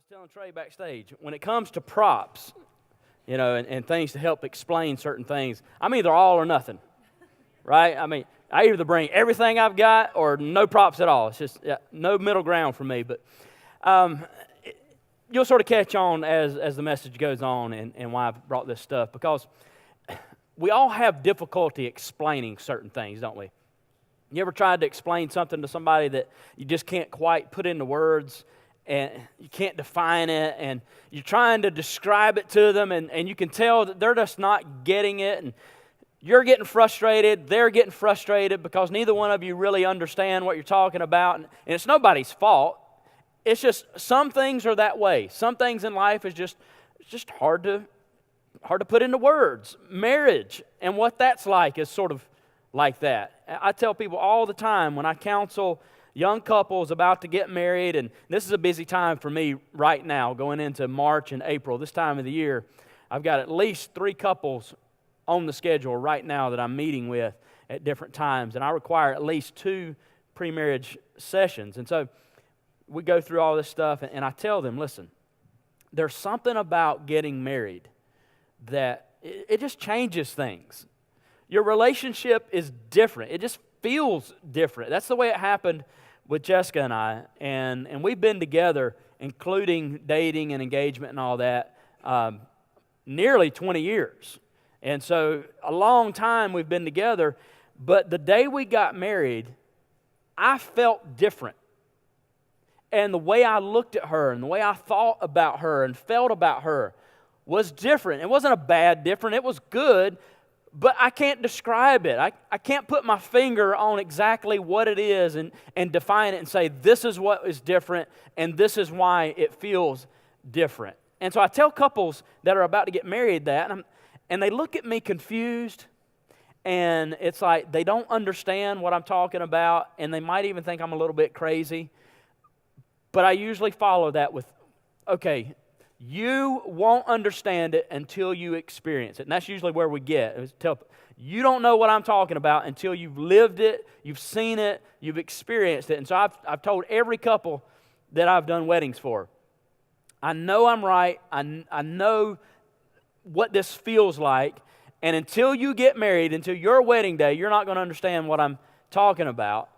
telling Trey backstage, when it comes to props, and things to help explain certain things, I'm either all or nothing, right? I mean, I either bring everything I've got or no props at all. It's just no middle ground for me. But you'll sort of catch on as the message goes on and why I've brought this stuff, because we all have difficulty explaining certain things, don't we? You ever tried to explain something to somebody that you just can't quite put into words, and you can't define it, and you're trying to describe it to them, and you can tell that they're just not getting it, and you're getting frustrated, they're getting frustrated because neither one of you really understand what you're talking about, and it's nobody's fault. It's just some things are that way. Some things in life is just hard to put into words. Marriage and what that's like is sort of like that. I tell people all the time when I counsel young couples about to get married, and this is a busy time for me right now, going into March and April, this time of the year. I've got at least 3 couples on the schedule right now that I'm meeting with at different times, and I require at least 2 pre-marriage sessions. And so we go through all this stuff, and I tell them, listen, there's something about getting married that it just changes things. Your relationship is different. It just feels different. That's the way it happened with Jessica and I, and we've been together, including dating and engagement and all that, nearly 20 years. And so a long time we've been together, but the day we got married, I felt different. And the way I looked at her and the way I thought about her and felt about her was different. It wasn't a bad different, it was good, but I can't describe it. I can't put my finger on exactly what it is and define it and say, this is what is different and this is why it feels different. And so I tell couples that are about to get married that, and they look at me confused, and it's like they don't understand what I'm talking about, and they might even think I'm a little bit crazy. But I usually follow that with, okay, you won't understand it until you experience it. And that's usually where we get. You don't know what I'm talking about until you've lived it, you've seen it, you've experienced it. And so I've told every couple that I've done weddings for, I know I'm right, I know what this feels like, and until you get married, until your wedding day, you're not going to understand what I'm talking about.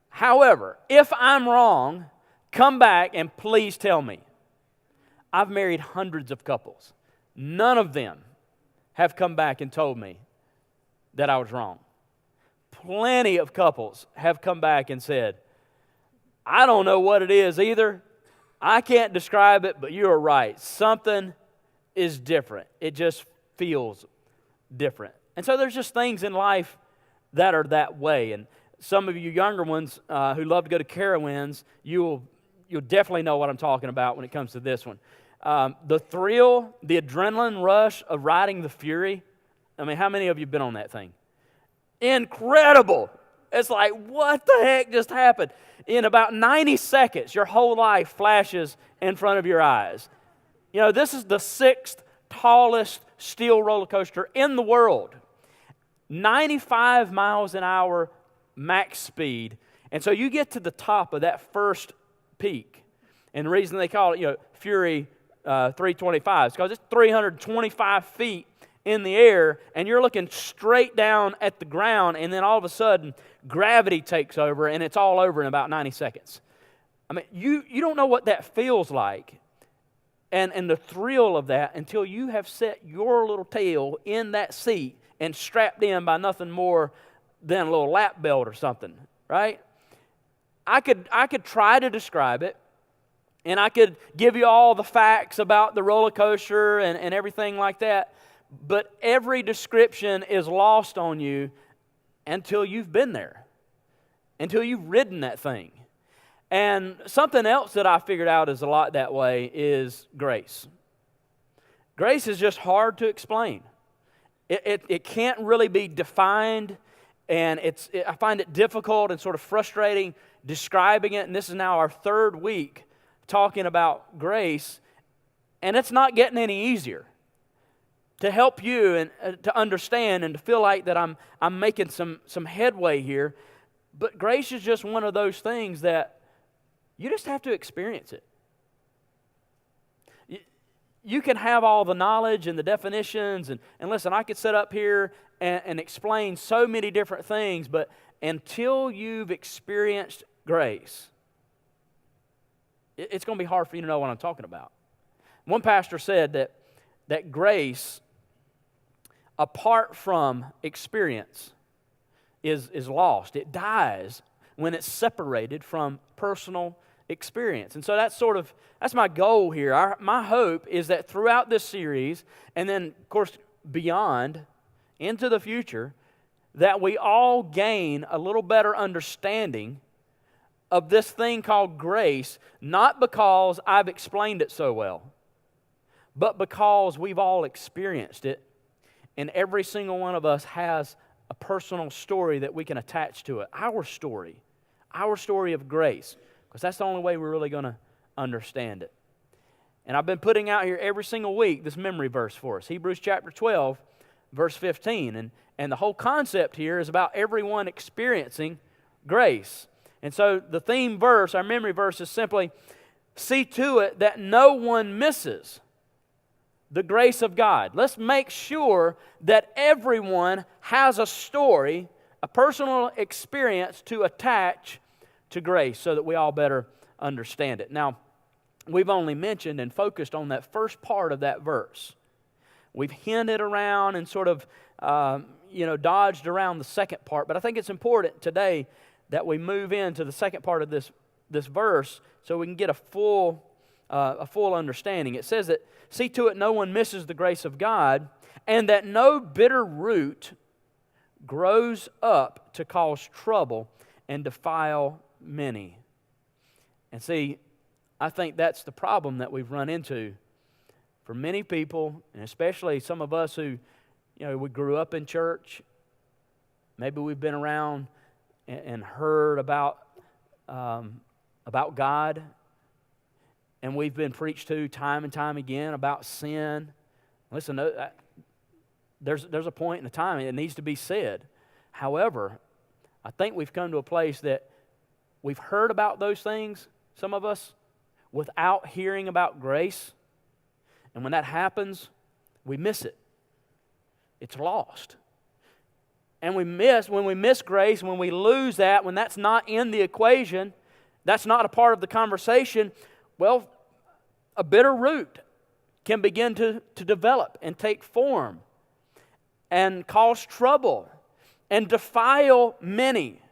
However, if I'm wrong, come back and please tell me. I've married hundreds of couples. None of them have come back and told me that I was wrong. Plenty of couples have come back and said, I don't know what it is either. I can't describe it, but you're right. Something is different. It just feels different. And so there's just things in life that are that way. And some of you younger ones who love to go to Carowinds, you'll definitely know what I'm talking about when it comes to this one. The thrill, the adrenaline rush of riding the Fury. I mean, how many of you have been on that thing? Incredible. It's like, what the heck just happened? In about 90 seconds, your whole life flashes in front of your eyes. This is the 6th tallest steel roller coaster in the world. 95 miles an hour max speed. And so you get to the top of that first peak. And the reason they call it, Fury 325 is because it's 325 feet in the air, and you're looking straight down at the ground, and then all of a sudden, gravity takes over, and it's all over in about 90 seconds. I mean, you don't know what that feels like, and the thrill of that until you have set your little tail in that seat and strapped in by nothing more than a little lap belt or something, right? I could try to describe it, and I could give you all the facts about the roller coaster and everything like that, but every description is lost on you until you've been there, until you've ridden that thing. And something else that I figured out is a lot that way is grace. Grace is just hard to explain. It can't really be defined, and I find it difficult and sort of frustrating describing it, and this is now our 3rd week talking about grace, and it's not getting any easier to help you and to understand and to feel like that I'm making some headway here. But grace is just one of those things that you just have to experience it. you can have all the knowledge and the definitions, and listen, I could sit up here and explain so many different things, but until you've experienced grace, it's going to be hard for you to know what I'm talking about. One pastor said that grace, apart from experience, is lost. It dies when it's separated from personal experience. And so that's my goal here. My hope is that throughout this series, and then of course beyond, into the future, that we all gain a little better understanding of this thing called grace, not because I've explained it so well, but because we've all experienced it, and every single one of us has a personal story that we can attach to it. Our story of grace, because that's the only way we're really going to understand it. And I've been putting out here every single week this memory verse for us, Hebrews chapter 12, verse 15. And the whole concept here is about everyone experiencing grace. And so the theme verse, our memory verse, is simply, see to it that no one misses the grace of God. Let's make sure that everyone has a story, a personal experience to attach to grace so that we all better understand it. Now, we've only mentioned and focused on that first part of that verse. We've hinted around and sort of, dodged around the second part, but I think it's important today that we move into the second part of this verse so we can get a full understanding. It says that, see to it no one misses the grace of God, and that no bitter root grows up to cause trouble and defile many. And see, I think that's the problem that we've run into for many people, and especially some of us who, we grew up in church. Maybe we've been around and heard about God, and we've been preached to time and time again about sin. Listen, there's a point in the time it needs to be said. However, I think we've come to a place that we've heard about those things, some of us, without hearing about grace. And when that happens, we miss it. It's lost. And when we miss grace, when we lose that, when that's not in the equation, that's not a part of the conversation, well, a bitter root can begin to develop and take form and cause trouble and defile many.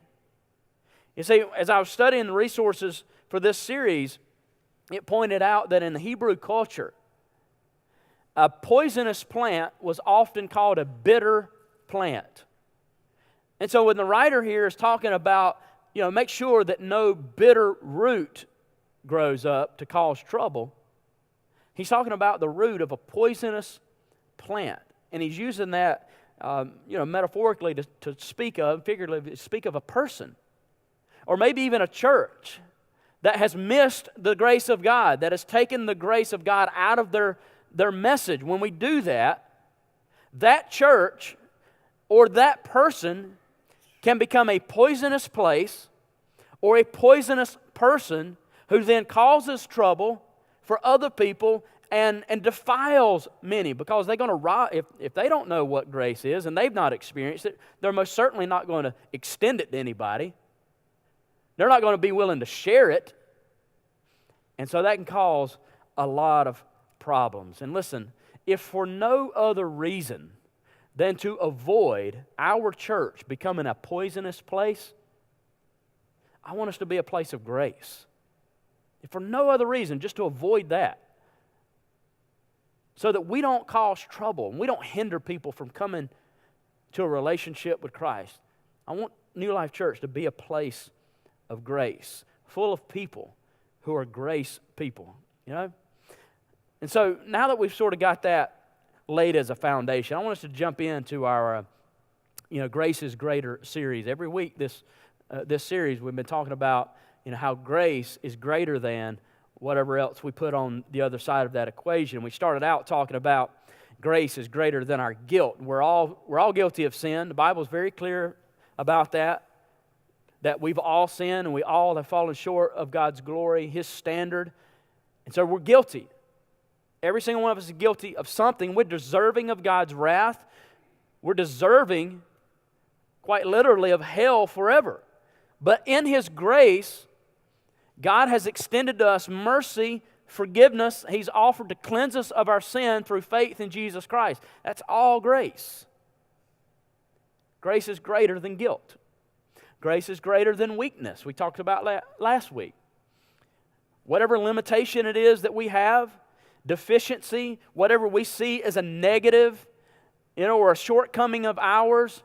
You see, as I was studying the resources for this series, it pointed out that in the Hebrew culture, a poisonous plant was often called a bitter plant. And so when the writer here is talking about, make sure that no bitter root grows up to cause trouble, he's talking about the root of a poisonous plant. And he's using that, metaphorically to speak of, figuratively to speak of a person. Or maybe even a church that has missed the grace of God, that has taken the grace of God out of their message. When we do that, that church or that person can become a poisonous place or a poisonous person who then causes trouble for other people and defiles many, because they're going to if they don't know what grace is and they've not experienced it, they're most certainly not going to extend it to anybody. They're not going to be willing to share it. And so that can cause a lot of problems. And listen, if for no other reason than to avoid our church becoming a poisonous place, I want us to be a place of grace. If for no other reason, just to avoid that, so that we don't cause trouble and we don't hinder people from coming to a relationship with Christ. I want New Life Church to be a place of grace, full of people who are grace people, And so now that we've sort of got that laid as a foundation, I want us to jump into our, Grace is Greater series. Every week this series we've been talking about, how grace is greater than whatever else we put on the other side of that equation. We started out talking about grace is greater than our guilt. We're all guilty of sin. The Bible is very clear about that we've all sinned and we all have fallen short of God's glory, His standard. And so we're guilty. Every single one of us is guilty of something. We're deserving of God's wrath. We're deserving, quite literally, of hell forever. But in His grace, God has extended to us mercy, forgiveness. He's offered to cleanse us of our sin through faith in Jesus Christ. That's all grace. Grace is greater than guilt. Grace is greater than weakness. We talked about last week. Whatever limitation it is that we have, deficiency, whatever we see as a negative, or a shortcoming of ours.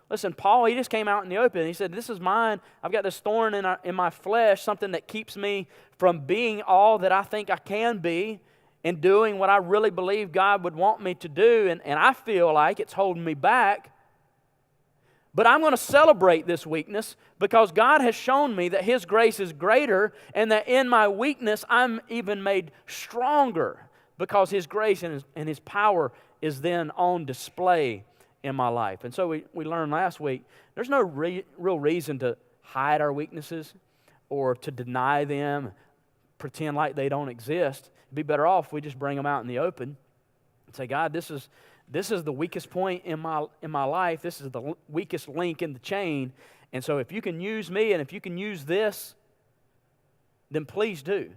Listen, Paul, he just came out in the open. He said, this is mine. I've got this thorn in my flesh, something that keeps me from being all that I think I can be and doing what I really believe God would want me to do. And I feel like it's holding me back. But I'm going to celebrate this weakness because God has shown me that His grace is greater and that in my weakness I'm even made stronger because His grace and His power is then on display in my life. And so we learned last week, there's no real reason to hide our weaknesses or to deny them, pretend like they don't exist. It'd be better off if we just bring them out in the open and say, God, this is the weakest point in my life. This is the weakest link in the chain. And so if you can use me and if you can use this, then please do.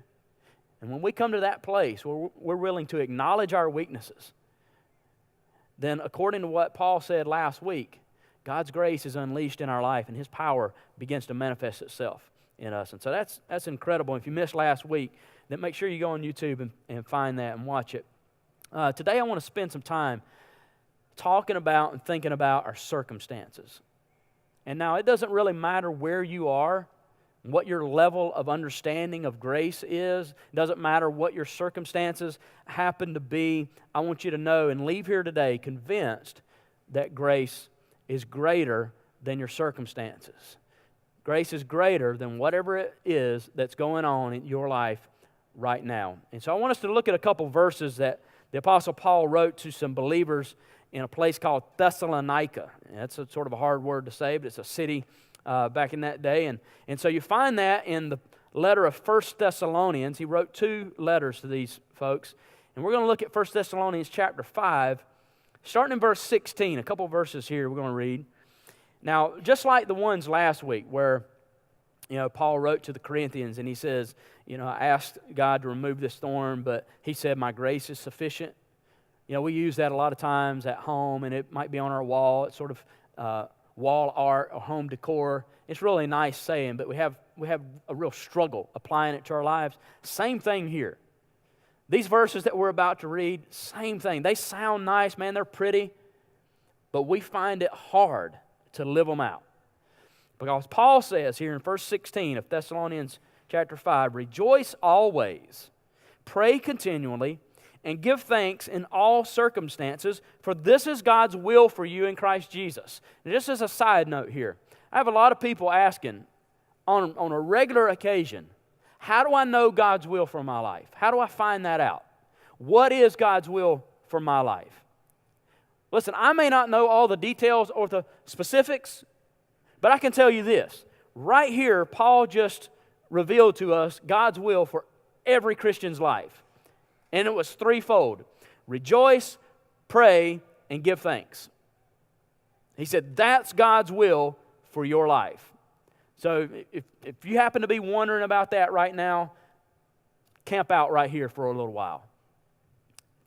And when we come to that place where we're willing to acknowledge our weaknesses, then according to what Paul said last week, God's grace is unleashed in our life and His power begins to manifest itself in us. And so that's incredible. If you missed last week, then make sure you go on YouTube and find that and watch it. Today I want to spend some time talking about and thinking about our circumstances. And now it doesn't really matter where you are, what your level of understanding of grace is. It doesn't matter what your circumstances happen to be. I want you to know and leave here today convinced that grace is greater than your circumstances. Grace is greater than whatever it is that's going on in your life right now. And so I want us to look at a couple verses that the Apostle Paul wrote to some believers in a place called Thessalonica. That's a sort of a hard word to say, but it's a city back in that day. And so you find that in the letter of 1 Thessalonians. He wrote 2 letters to these folks. And we're going to look at 1 Thessalonians chapter 5, starting in verse 16. A couple verses here we're going to read. Now, just like the ones last week where Paul wrote to the Corinthians and he says, I asked God to remove this thorn, but He said, my grace is sufficient. We use that a lot of times at home, and it might be on our wall. It's sort of wall art or home decor. It's really a nice saying, but we have a real struggle applying it to our lives. Same thing here. These verses that we're about to read, same thing. They sound nice, man. They're pretty, but we find it hard to live them out. Because Paul says here in verse 16 of Thessalonians chapter 5, rejoice always, pray continually, and give thanks in all circumstances, for this is God's will for you in Christ Jesus. And just as a side note here, I have a lot of people asking on a regular occasion, how do I know God's will for my life? How do I find that out? What is God's will for my life? Listen, I may not know all the details or the specifics, but I can tell you this. Right here, Paul just revealed to us God's will for every Christian's life. And it was threefold. Rejoice, pray, and give thanks. He said that's God's will for your life. So if you happen to be wondering about that right now, camp out right here for a little while.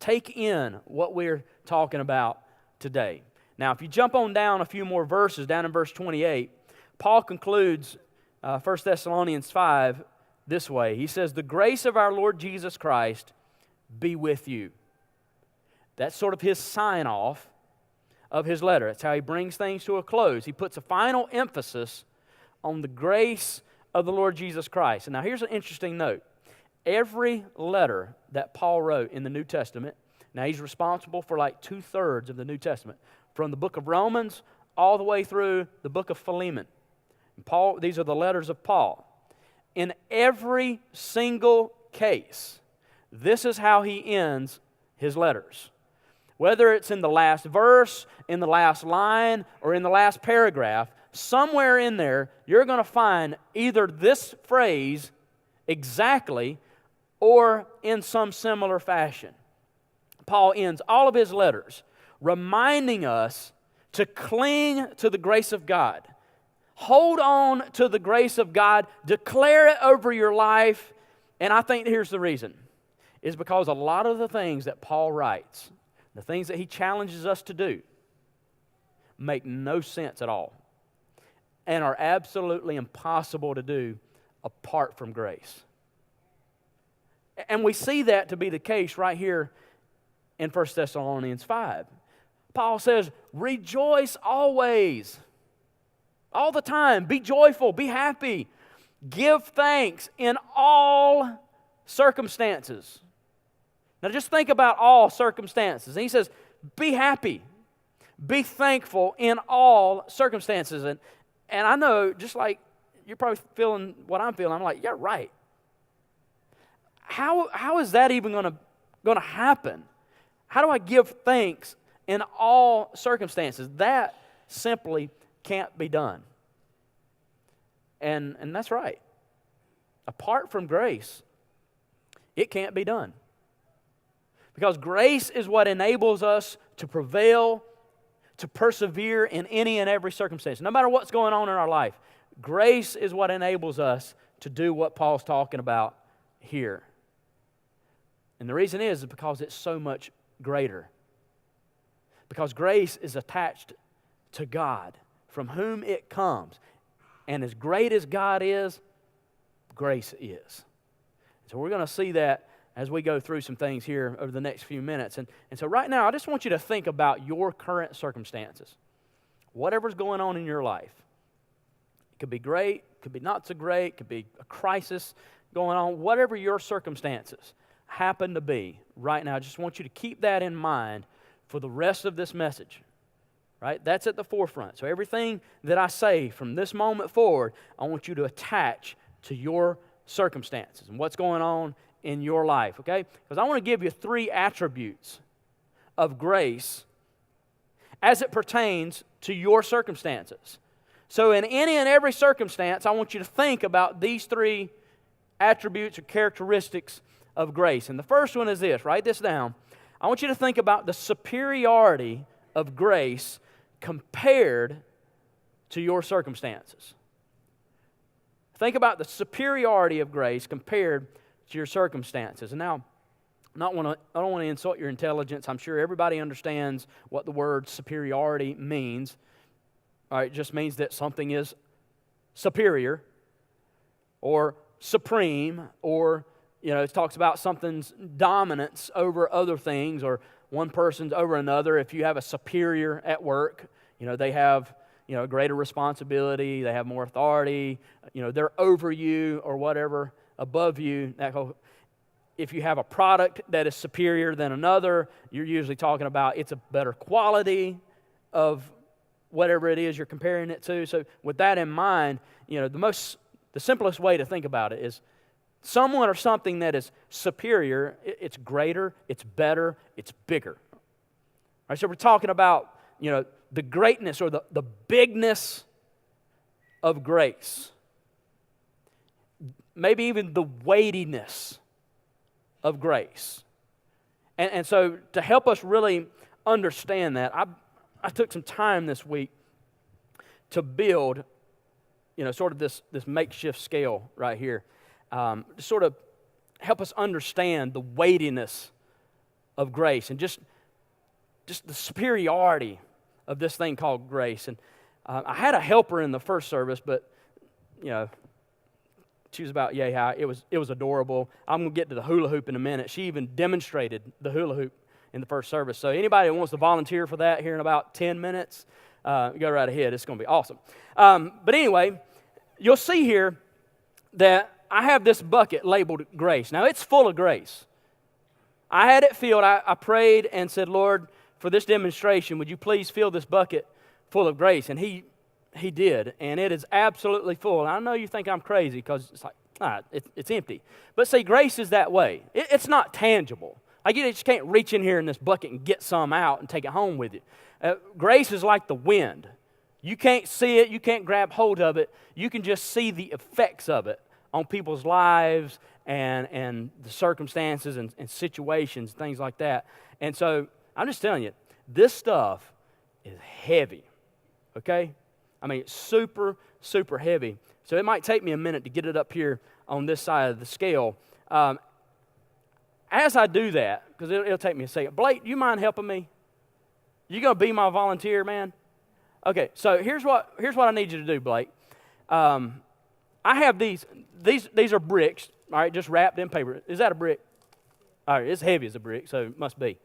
Take in what we're talking about today. Now, if you jump on down a few more verses, down in verse 28, Paul concludes 1 Thessalonians 5 this way. He says, the grace of our Lord Jesus Christ be with you. That's sort of his sign-off of his letter. That's how he brings things to a close. He puts a final emphasis on the grace of the Lord Jesus Christ. And now here's an interesting note. Every letter that Paul wrote in the New Testament, now he's responsible for like 2/3 of the New Testament, from the book of Romans all the way through the book of Philemon. And these are the letters of Paul. In every single case, this is how he ends his letters. Whether it's in the last verse, in the last line, or in the last paragraph, somewhere in there, you're going to find either this phrase exactly, or in some similar fashion. Paul ends all of his letters reminding us to cling to the grace of God. Hold on to the grace of God. Declare it over your life. And I think here's the reason. Is because a lot of the things that Paul writes, the things that he challenges us to do, make no sense at all and are absolutely impossible to do apart from grace. And we see that to be the case right here in 1 Thessalonians 5. Paul says, rejoice always, all the time. Be joyful, be happy. Give thanks in all circumstances. Now just think about all circumstances. And he says, be happy, be thankful in all circumstances. And I know, just like you're probably feeling what I'm feeling, I'm like, yeah, right. How is that even going to happen? How do I give thanks in all circumstances? That simply can't be done. And that's right. Apart from grace, it can't be done. Because grace is what enables us to prevail, to persevere in any and every circumstance. No matter what's going on in our life, grace is what enables us to do what Paul's talking about here. And the reason is because it's so much greater. Because grace is attached to God, from whom it comes. And as great as God is, grace is. So we're going to see that as we go through some things here over the next few minutes. And so right now, I just want you to think about your current circumstances. Whatever's going on in your life. It could be great, could be not so great, could be a crisis going on. Whatever your circumstances happen to be right now, I just want you to keep that in mind for the rest of this message. Right? That's at the forefront. So everything that I say from this moment forward, I want you to attach to your circumstances and what's going on in your life, okay? Because I want to give you 3 attributes of grace as it pertains to your circumstances. So in any and every circumstance, I want you to think about these 3 attributes or characteristics of grace. And the first one is this, write this down. I want you to think about the superiority of grace compared to your circumstances. Think about the superiority of grace compared to your circumstances. And now, I don't want to insult your intelligence. I'm sure everybody understands what the word superiority means. All right, it just means that something is superior or supreme, or it talks about something's dominance over other things, or one person's over another. If you have a superior at work, they have greater responsibility, they have more authority, they're over you or whatever, above you. If you have a product that is superior than another, you're usually talking about it's a better quality of whatever it is you're comparing it to. So with that in mind, the simplest way to think about it is someone or something that is superior, it's greater, it's better, it's bigger. All right, so we're talking about, the greatness or the bigness of grace. Maybe even the weightiness of grace. And so to help us really understand that, I took some time this week to build, sort of this makeshift scale right here. To sort of help us understand the weightiness of grace and just the superiority of this thing called grace. And I had a helper in the first service, but she was about yay high. It was adorable. I'm going to get to the hula hoop in a minute. She even demonstrated the hula hoop in the first service. So anybody that wants to volunteer for that here in about 10 minutes, go right ahead. It's going to be awesome. But anyway, you'll see here that I have this bucket labeled grace. Now, it's full of grace. I had it filled. I prayed and said, Lord, for this demonstration, would you please fill this bucket full of grace? And he did, and it is absolutely full. And I know you think I'm crazy because it's like, it's empty. But see, grace is that way. It's not tangible. Like, you just can't reach in here in this bucket and get some out and take it home with you. Grace is like the wind. You can't see it. You can't grab hold of it. You can just see the effects of it on people's lives and the circumstances and situations, things like that. And so I'm just telling you, this stuff is heavy, okay? I mean, it's super, super heavy. So it might take me a minute to get it up here on this side of the scale. As I do that, because it'll take me a second, Blake, do you mind helping me? You going to be my volunteer, man? Okay, so here's what I need you to do, Blake. I have these are bricks, all right, just wrapped in paper. Is that a brick? All right, it's heavy as a brick, so it must be.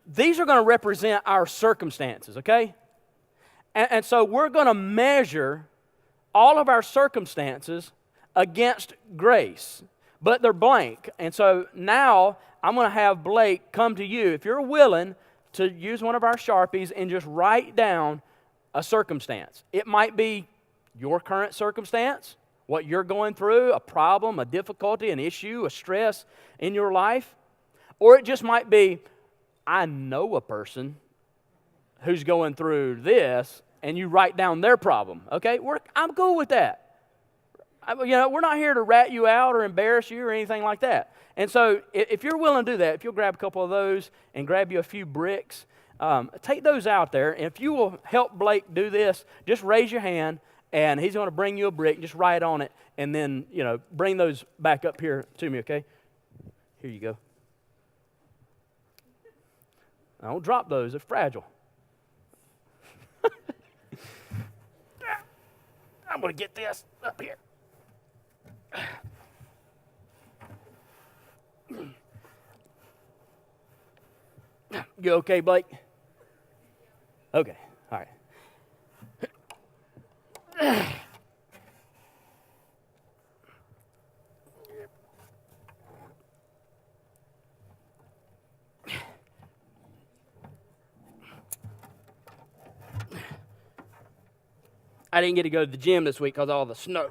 These are going to represent our circumstances, okay? And so we're going to measure all of our circumstances against grace, but they're blank. And so now I'm going to have Blake come to you, if you're willing, to use one of our Sharpies and just write down a circumstance. It might be your current circumstance, what you're going through, a problem, a difficulty, an issue, a stress in your life. Or it just might be, I know a person who's going through this, and you write down their problem. Okay, I'm cool with that. We're not here to rat you out or embarrass you or anything like that. And so if you're willing to do that, if you'll grab a couple of those and grab you a few bricks, take those out there. And if you will help Blake do this, just raise your hand, and he's going to bring you a brick. Just write on it, and then, bring those back up here to me, okay? Here you go. Now, don't drop those. They're fragile. I'm going to get this up here. You okay, Blake? Okay, all right. I didn't get to go to the gym this week because of all the snow.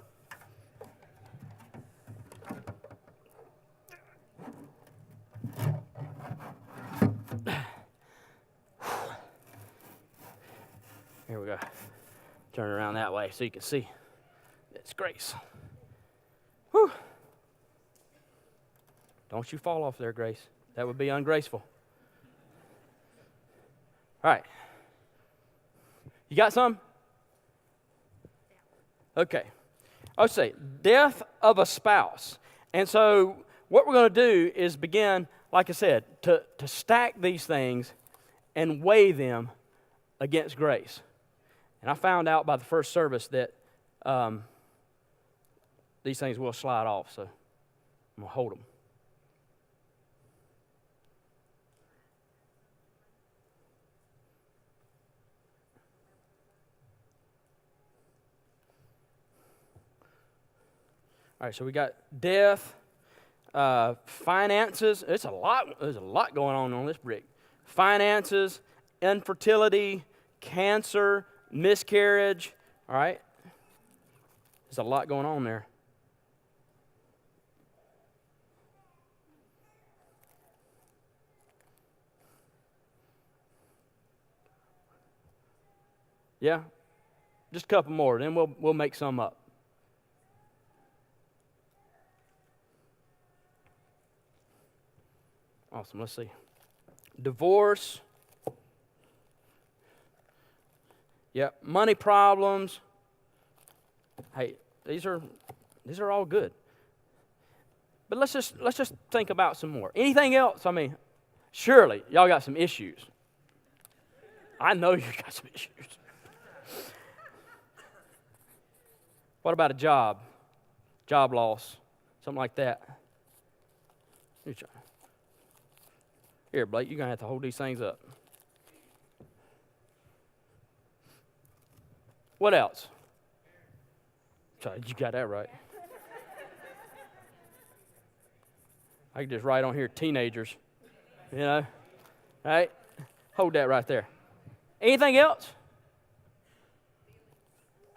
Here we go. Turn it around that way so you can see. It's Grace. Whew. Don't you fall off there, Grace. That would be ungraceful. All right. You got some? Okay. Let's say death of a spouse. And so what we're going to do is begin, like I said, to stack these things and weigh them against grace. And I found out by the first service that these things will slide off, so I'm going to hold them. All right, so we got death, finances. There's a lot going on this brick. Finances, infertility, cancer, miscarriage. All right, there's a lot going on there. Yeah, just a couple more, then we'll make some up. Awesome. Let's see. Divorce. Yep. Money problems. Hey, these are all good. But let's just think about some more. Anything else? I mean, surely y'all got some issues. I know you got some issues. What about a job? Job loss, something like that. Here, Blake, you're going to have to hold these things up. What else? Sorry, you got that right. I can just write on here, teenagers. All right? Hold that right there. Anything else?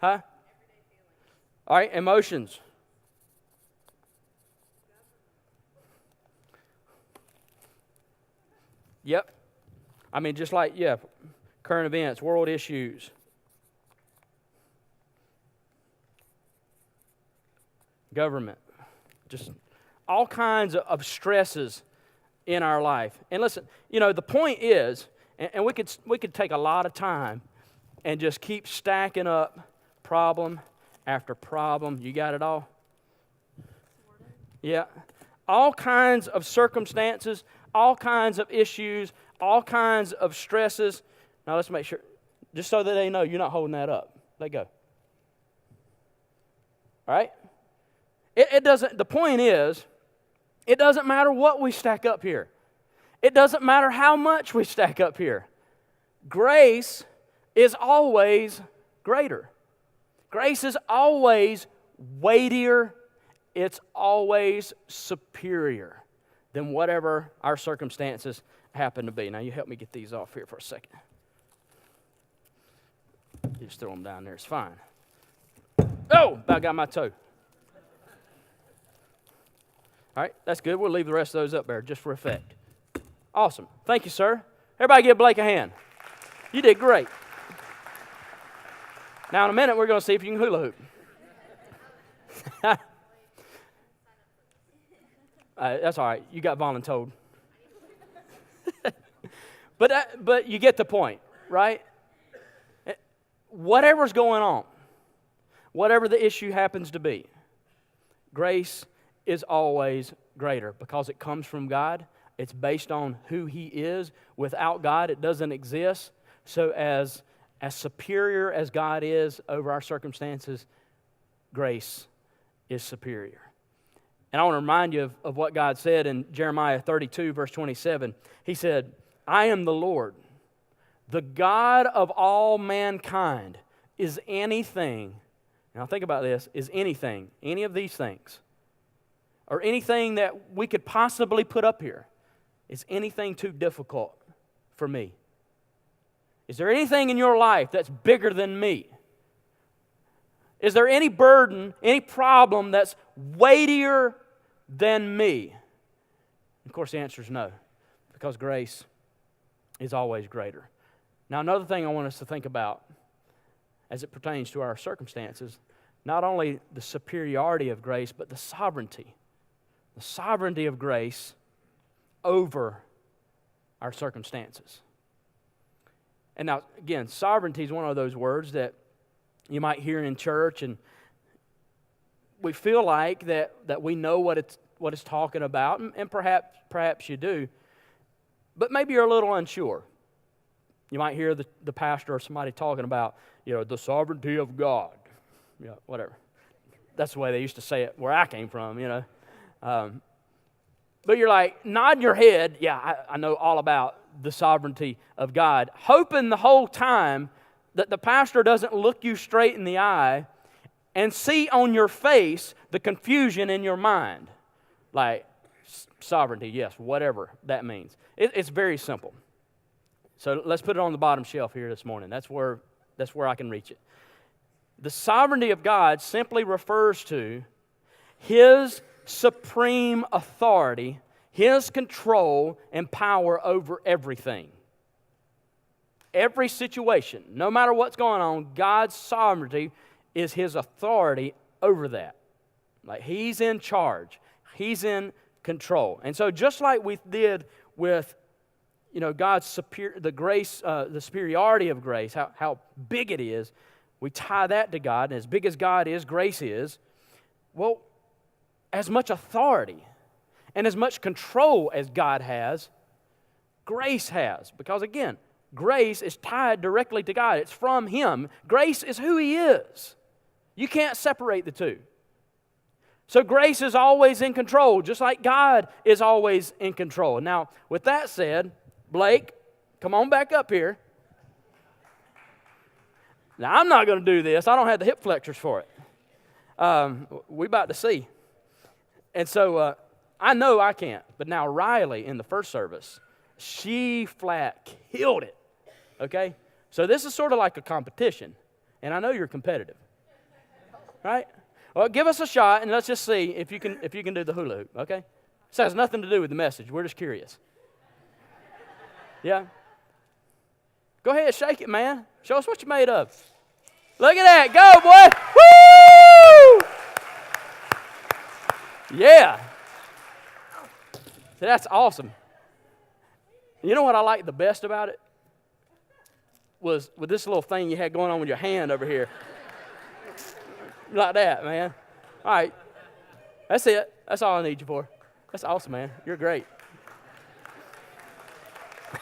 Huh? All right, emotions. Yep. I mean, just like, current events, world issues. Government. Just all kinds of stresses in our life. And listen, the point is, and we could take a lot of time and just keep stacking up problem after problem. You got it all? Yeah. All kinds of circumstances, all kinds of issues, all kinds of stresses. Now let's make sure, just so that they know you're not holding that up. Let go. All right? It doesn't, the point is, it doesn't matter what we stack up here. It doesn't matter how much we stack up here. Grace is always greater. Grace is always weightier. It's always superior than whatever our circumstances happen to be. Now, you help me get these off here for a second. You just throw them down there. It's fine. Oh, about got my toe. All right, that's good. We'll leave the rest of those up there just for effect. Awesome. Thank you, sir. Everybody give Blake a hand. You did great. Now, in a minute, we're going to see if you can hula hoop. That's all right. You got voluntold. But you get the point, right? Whatever's going on, whatever the issue happens to be, grace is always greater because it comes from God. It's based on who He is. Without God, it doesn't exist. So as superior as God is over our circumstances, grace is superior. And I want to remind you of what God said in Jeremiah 32, verse 27. He said, I am the Lord, the God of all mankind. Is anything, now think about this, is anything, any of these things, or anything that we could possibly put up here, is anything too difficult for me? Is there anything in your life that's bigger than me? Is there any burden, any problem that's weightier than me? Of course, the answer is no, because grace is always greater. Now, another thing I want us to think about as it pertains to our circumstances, not only the superiority of grace, but the sovereignty of grace over our circumstances. And now, again, sovereignty is one of those words that you might hear in church, and we feel like that we know what it's talking about, and perhaps you do, but maybe you're a little unsure. You might hear the pastor or somebody talking about, the sovereignty of God, whatever. That's the way they used to say it where I came from, But you're like, nodding your head, yeah, I know all about the sovereignty of God, hoping the whole time that the pastor doesn't look you straight in the eye and see on your face the confusion in your mind. Like, sovereignty, yes, whatever that means. It's very simple. So let's put it on the bottom shelf here this morning. That's where I can reach it. The sovereignty of God simply refers to His supreme authority, His control and power over everything. Every situation, no matter what's going on, God's sovereignty is His authority over that. Like He's in charge. He's in control. And so just like we did with God's the superiority of grace, how big it is, we tie that to God, and as big as God is, grace is, well, as much authority and as much control as God has, grace has. Because again, grace is tied directly to God. It's from Him. Grace is who He is. You can't separate the two. So grace is always in control, just like God is always in control. Now, with that said, Blake, come on back up here. Now, I'm not going to do this. I don't have the hip flexors for it. We're about to see. And so I know I can't. But now Riley in the first service, she flat killed it. Okay? So this is sort of like a competition. And I know you're competitive. Right? Well, give us a shot and let's just see if you can do the hula hoop. Okay? This has nothing to do with the message. We're just curious. Yeah? Go ahead, shake it, man. Show us what you're made of. Look at that. Go, boy. Woo! Yeah. That's awesome. You know what I like the best about it? Was with this little thing you had going on with your hand over here. Like that, man. All right. That's it. That's all I need you for. That's awesome, man. You're great.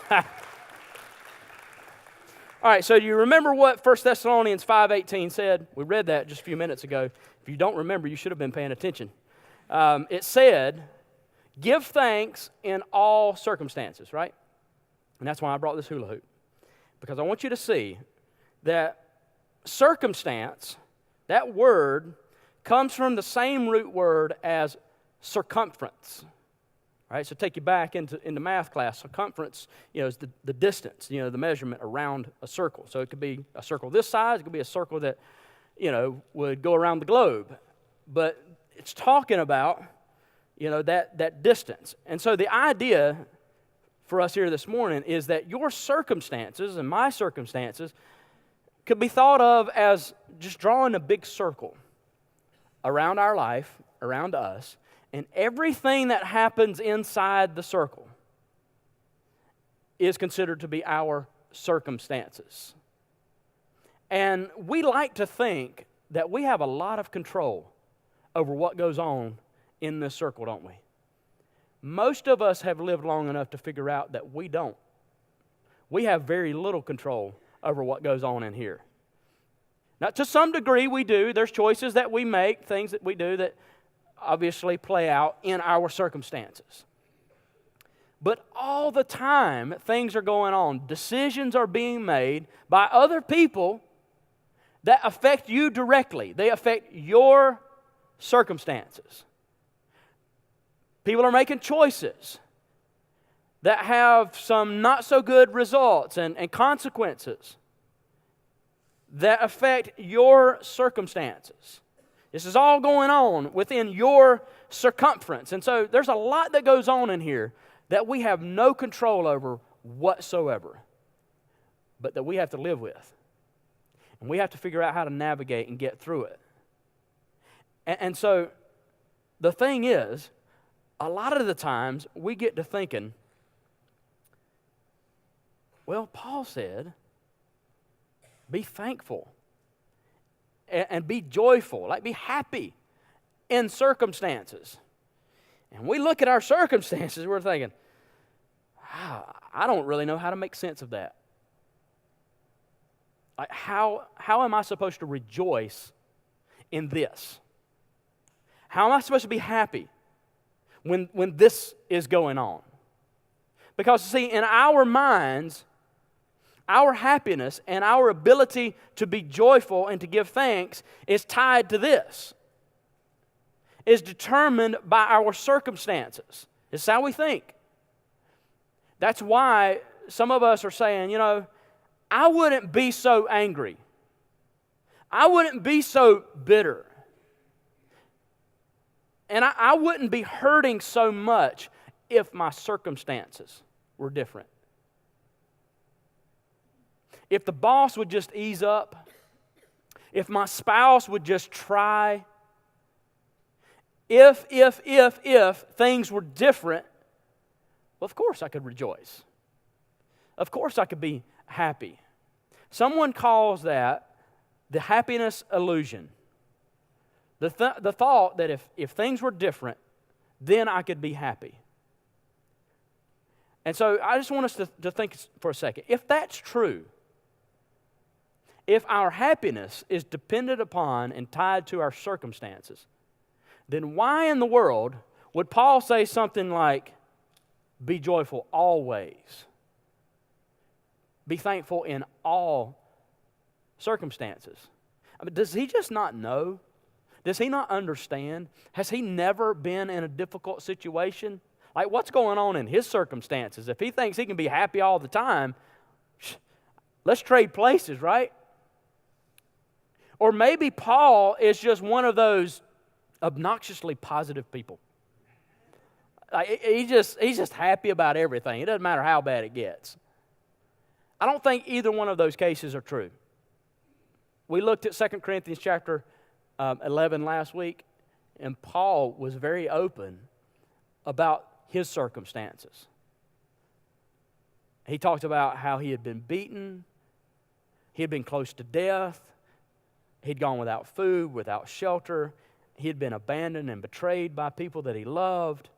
All right, so do you remember what 1 Thessalonians 5:18 said? We read that just a few minutes ago. If you don't remember, you should have been paying attention. It said, give thanks in all circumstances, right? And that's why I brought this hula hoop. Because I want you to see that circumstance, that word, comes from the same root word as circumference. All right, so take you back into math class. Circumference, is the distance, the measurement around a circle. So it could be a circle this size. It could be a circle that, would go around the globe. But it's talking about, that distance. And so the idea for us here this morning is that your circumstances and my circumstances could be thought of as just drawing a big circle around our life, around us, and everything that happens inside the circle is considered to be our circumstances. And we like to think that we have a lot of control over what goes on in this circle, don't we? Most of us have lived long enough to figure out that we don't. We have very little control over what goes on in here. Now, to some degree, we do. There's choices that we make, things that we do that obviously play out in our circumstances. But all the time, things are going on. Decisions are being made by other people that affect you directly. They affect your circumstances. People are making choices that have some not so good results and consequences that affect your circumstances. This is all going on within your circumference. And so there's a lot that goes on in here that we have no control over whatsoever, but that we have to live with. And we have to figure out how to navigate and get through it. And so the thing is, a lot of the times we get to thinking, well, Paul said, be thankful and be joyful, like be happy in circumstances. And we look at our circumstances, we're thinking, I don't really know how to make sense of that. Like how am I supposed to rejoice in this? How am I supposed to be happy when this is going on? Because, see, in our minds, our happiness and our ability to be joyful and to give thanks is tied to this. Is determined by our circumstances. It's how we think. That's why some of us are saying, I wouldn't be so angry. I wouldn't be so bitter. And I wouldn't be hurting so much if my circumstances were different. If the boss would just ease up, if my spouse would just try, if things were different, well, of course I could rejoice. Of course I could be happy. Someone calls that the happiness illusion. The thought that if things were different, then I could be happy. And so I just want us to think for a second. If that's true, if our happiness is dependent upon and tied to our circumstances, then why in the world would Paul say something like, be joyful always? Be thankful in all circumstances. I mean, does he just not know? Does he not understand? Has he never been in a difficult situation? Like, what's going on in his circumstances? If he thinks he can be happy all the time, let's trade places, right? Or maybe Paul is just one of those obnoxiously positive people. He's just happy about everything. It doesn't matter how bad it gets. I don't think either one of those cases are true. We looked at 2 Corinthians chapter 11 last week, And Paul was very open about his circumstances. He talked about how he had been beaten, he had been close to death, he'd gone without food, without shelter, he had been abandoned and betrayed by people that he loved.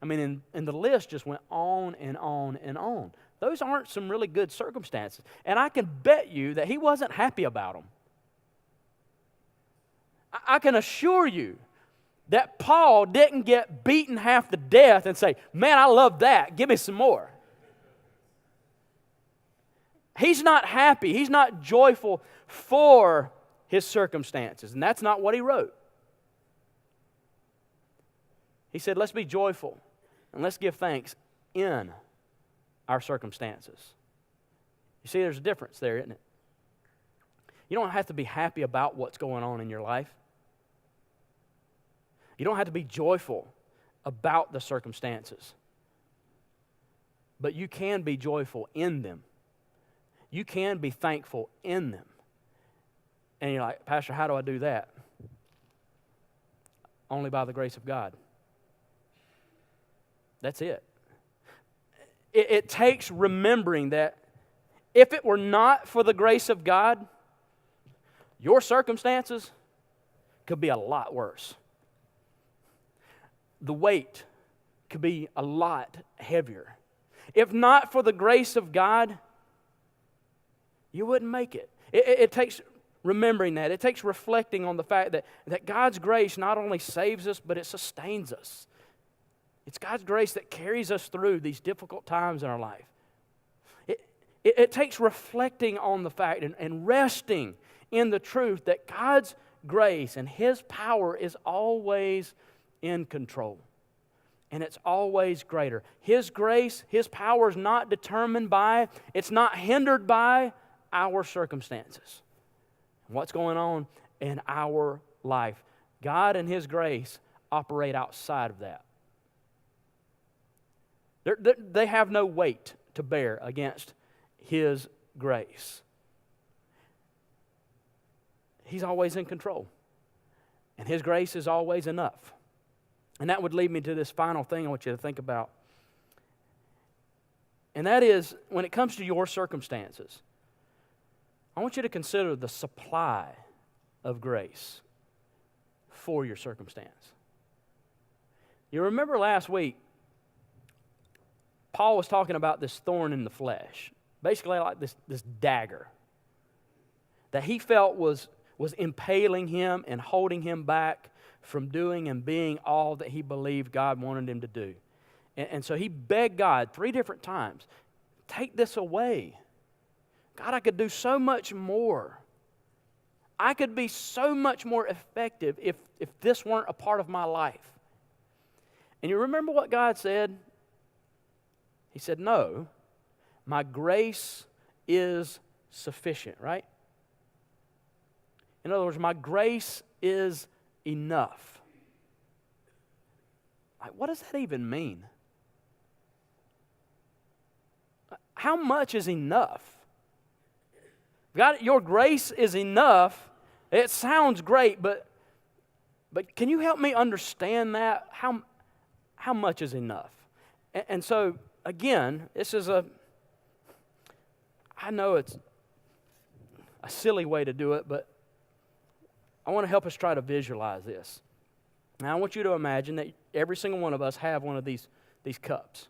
I mean, and the list just went on and on and on. Those aren't some really good circumstances. And I can bet you that he wasn't happy about them. I can assure you that Paul didn't get beaten half to death and say, man, I love that. Give me some more. He's not happy. He's not joyful for his circumstances. And that's not what he wrote. He said, let's be joyful and let's give thanks in our circumstances. You see, there's a difference there, isn't it? You don't have to be happy about what's going on in your life. You don't have to be joyful about the circumstances. But you can be joyful in them. You can be thankful in them. And you're like, Pastor, how do I do that? Only by the grace of God. That's it. It takes remembering that if it were not for the grace of God, your circumstances could be a lot worse. The weight could be a lot heavier. If not for the grace of God, you wouldn't make it. It takes remembering that. It takes reflecting on the fact that God's grace not only saves us, but it sustains us. It's God's grace that carries us through these difficult times in our life. It takes reflecting on the fact and resting in the truth that God's grace and His power is always in control. And it's always greater. His grace, His power is not determined by, it's not hindered by our circumstances. What's going on in our life. God and His grace operate outside of that. They have no weight to bear against His grace. He's always in control. And His grace is always enough. And that would lead me to this final thing I want you to think about. And that is, when it comes to your circumstances, I want you to consider the supply of grace for your circumstance. You remember last week, Paul was talking about this thorn in the flesh, basically like this dagger that he felt was impaling him and holding him back from doing and being all that he believed God wanted him to do. And so he begged God 3 different times, take this away. God, I could do so much more. I could be so much more effective if this weren't a part of my life. And you remember what God said? He said, no, my grace is sufficient, right? In other words, my grace is enough. Like, what does that even mean? How much is enough? God, your grace is enough. It sounds great, but can you help me understand that? How much is enough? And so, again, I know it's a silly way to do it, but I want to help us try to visualize this. Now, I want you to imagine that every single one of us have one of these cups.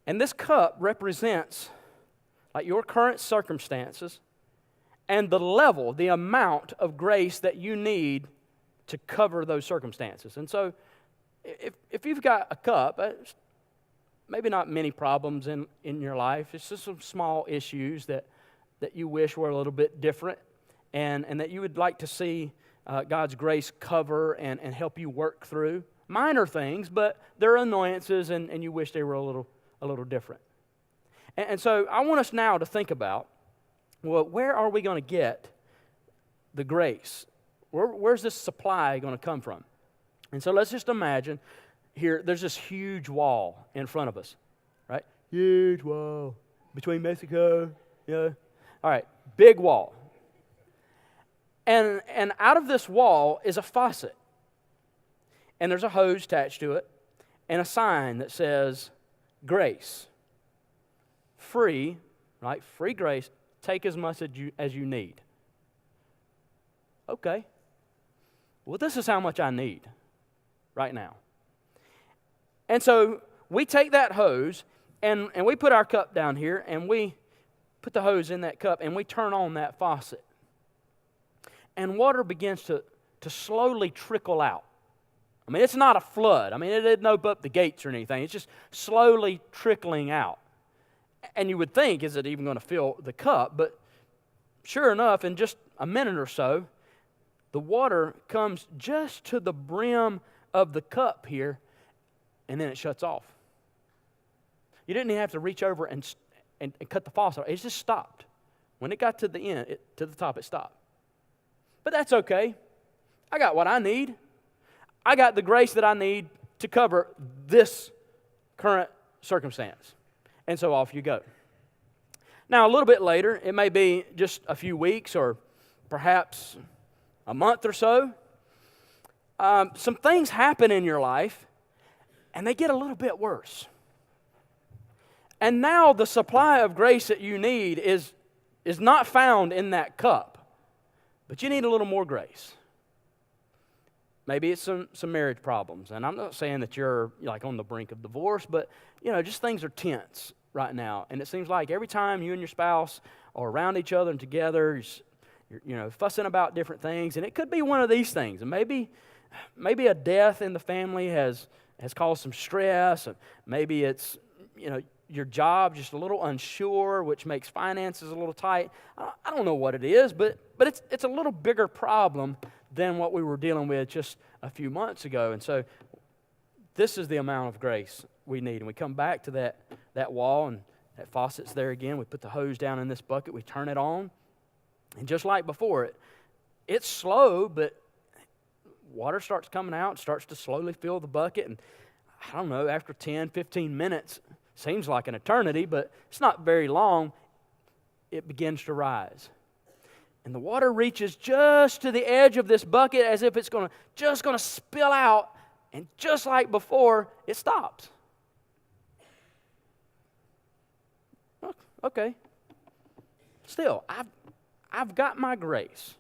And this cup represents like your current circumstances and the amount of grace that you need to cover those circumstances. And so, if you've got a cup, maybe not many problems in your life. It's just some small issues that you wish were a little bit different and that you would like to see God's grace cover and help you work through. Minor things, but they're annoyances and you wish they were a little different. And so I want us now to think about, well, where are we going to get the grace? Where's this supply going to come from? And so let's just imagine here, there's this huge wall in front of us, right? Huge wall between Mexico, yeah. All right, big wall. And out of this wall is a faucet. And there's a hose attached to it and a sign that says, grace. Free, right? Free grace. Take as much as you need. Okay. Well, this is how much I need right now. And so we take that hose and we put our cup down here and we put the hose in that cup and we turn on that faucet. And water begins to slowly trickle out. I mean, it's not a flood. I mean, it didn't open up the gates or anything. It's just slowly trickling out. And you would think, is it even going to fill the cup? But sure enough, in just a minute or so, the water comes just to the brim of the cup here, and then it shuts off. You didn't even have to reach over and cut the faucet. It just stopped. When it got to the end, to the top, it stopped. But that's okay. I got what I need. I got the grace that I need to cover this current circumstance. And so off you go. Now, a little bit later, it may be just a few weeks or perhaps a month or so, some things happen in your life, and they get a little bit worse. And now the supply of grace that you need is not found in that cup, but you need a little more grace. Maybe it's some marriage problems, and I'm not saying that you're like on the brink of divorce, but just things are tense right now, and it seems like every time you and your spouse are around each other and together, you're fussing about different things, and it could be one of these things, and maybe a death in the family has caused some stress, and maybe it's your job just a little unsure, which makes finances a little tight. I don't know what it is, but it's a little bigger problem than what we were dealing with just a few months ago. And so this is the amount of grace we need. And we come back to that wall, and that faucet's there again. We put the hose down in this bucket. We turn it on. And just like before, it's slow, but water starts coming out, starts to slowly fill the bucket. And I don't know, after 10, 15 minutes, seems like an eternity, but it's not very long, it begins to rise. And the water reaches just to the edge of this bucket as if it's just going to spill out, and just like before, it stops. Okay. Still, I've got my grace.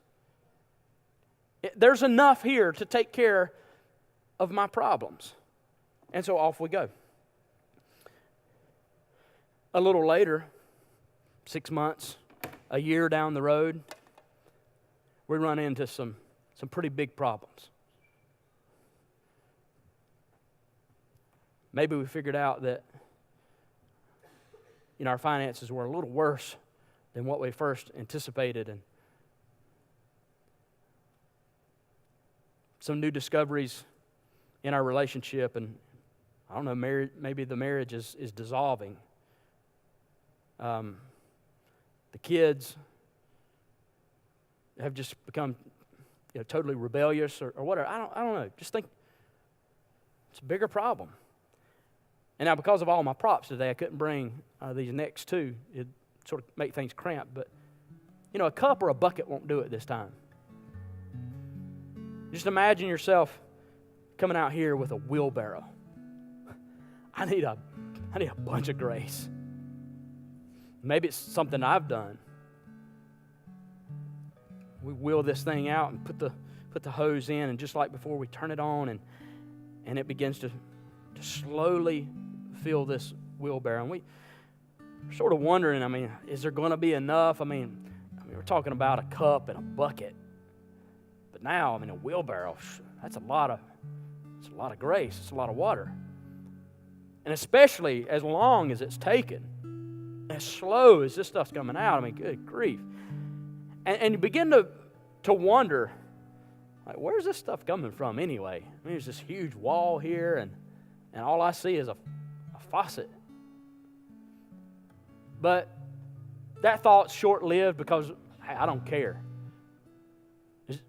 There's enough here to take care of my problems. And so off we go. A little later, 6 months, a year down the road, we run into some pretty big problems. Maybe we figured out that our finances were a little worse than what we first anticipated, and some new discoveries in our relationship, and I don't know, maybe the marriage is dissolving. The kids have just become totally rebellious or whatever. I don't know. Just think it's a bigger problem. And now because of all my props today, I couldn't bring these next two. It'd sort of make things cramped. But, a cup or a bucket won't do it this time. Just imagine yourself coming out here with a wheelbarrow. I need a bunch of grace. Maybe it's something I've done. We wheel this thing out and put the hose in, and just like before, we turn it on, and it begins to slowly fill this wheelbarrow. And we're sort of wondering, is there going to be enough? We're talking about a cup and a bucket. But now, a wheelbarrow, that's a lot of grace. It's a lot of water. And especially as long as it's taken, as slow as this stuff's coming out, good grief. And you begin to wonder, where's this stuff coming from anyway? There's this huge wall here, and all I see is a faucet. But that thought's short-lived because I don't care.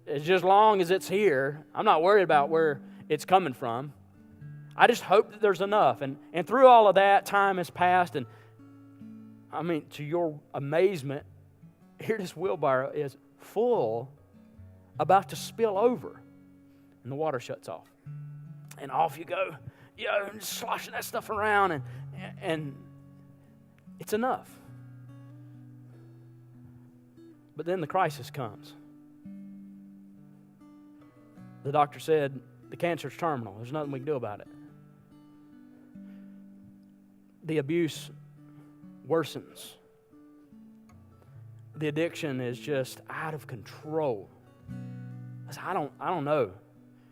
As just long as it's here, I'm not worried about where it's coming from. I just hope that there's enough. And through all of that, time has passed, and to your amazement, here this wheelbarrow is full about to spill over, and the water shuts off. And off you go, sloshing that stuff around, and it's enough. But then the crisis comes. The doctor said, the cancer's terminal. There's nothing we can do about it. The abuse worsens. The addiction is just out of control. I don't know.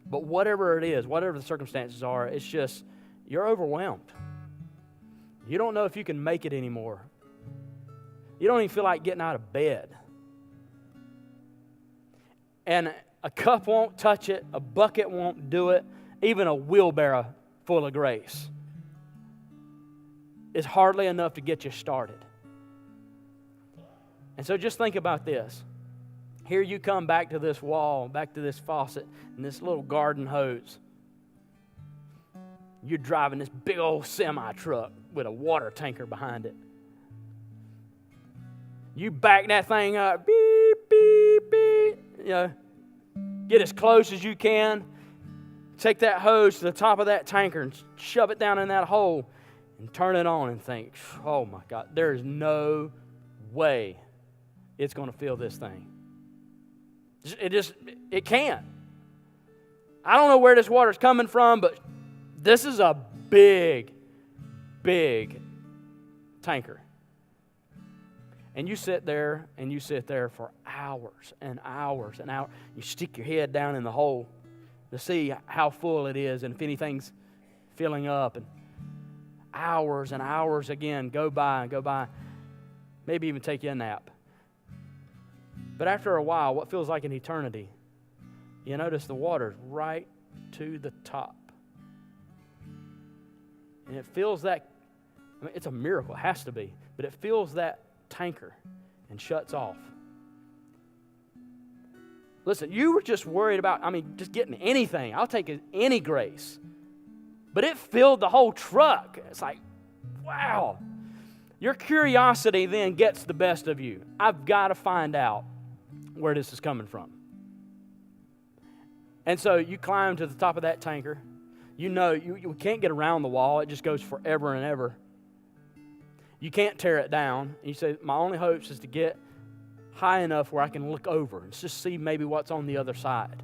But whatever it is, whatever the circumstances are, it's just, you're overwhelmed. You don't know if you can make it anymore. You don't even feel like getting out of bed. And a cup won't touch it, a bucket won't do it, even a wheelbarrow full of grace is hardly enough to get you started. And so just think about this. Here you come back to this wall, back to this faucet, and this little garden hose. You're driving this big old semi-truck with a water tanker behind it. You back that thing up, beep, beep, beep, get as close as you can. Take that hose to the top of that tanker and shove it down in that hole and turn it on and think, oh my God, there is no way it's going to fill this thing. It can't. I don't know where this water's coming from, but this is a big, big tanker. And you sit there for hours and hours and hours. You stick your head down in the hole to see how full it is and if anything's filling up. And hours and hours again go by and go by. Maybe even take you a nap. But after a while, what feels like an eternity, you notice the water's right to the top. And it fills that, it's a miracle, it has to be, but it fills that tanker and shuts off. Listen, you were just worried about, just getting anything. I'll take any grace. But it filled the whole truck. It's like, wow. Your curiosity then gets the best of you. I've got to find out where this is coming from. And so you climb to the top of that tanker. You can't get around the wall. It just goes forever and ever. You can't tear it down. And you say, my only hopes is to get high enough where I can look over and just see maybe what's on the other side.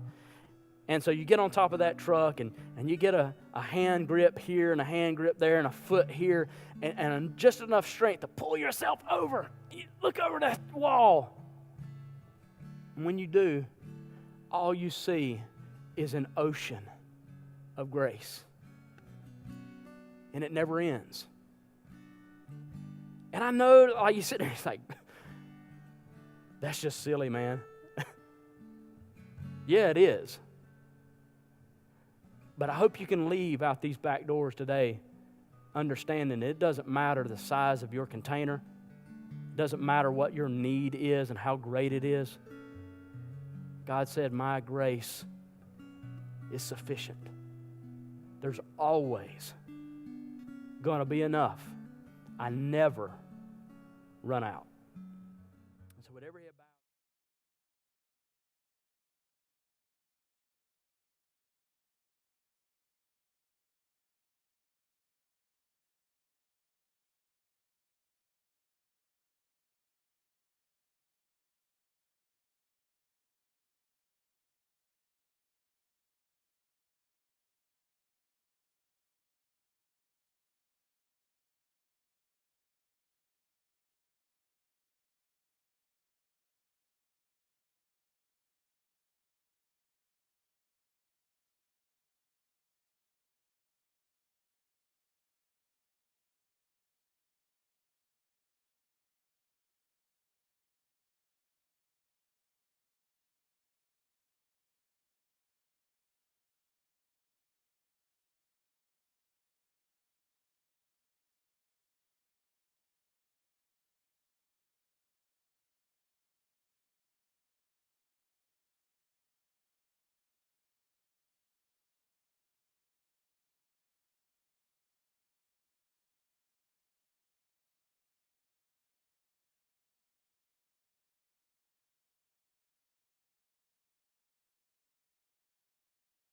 And so you get on top of that truck and you get a hand grip here and a hand grip there and a foot here and just enough strength to pull yourself over. You look over that wall. And when you do, all you see is an ocean of grace. And it never ends. And I know, like you sit there, it's like, that's just silly, man. Yeah, it is. But I hope you can leave out these back doors today understanding it doesn't matter the size of your container. It doesn't matter what your need is and how great it is. God said, my grace is sufficient. There's always going to be enough. I never run out.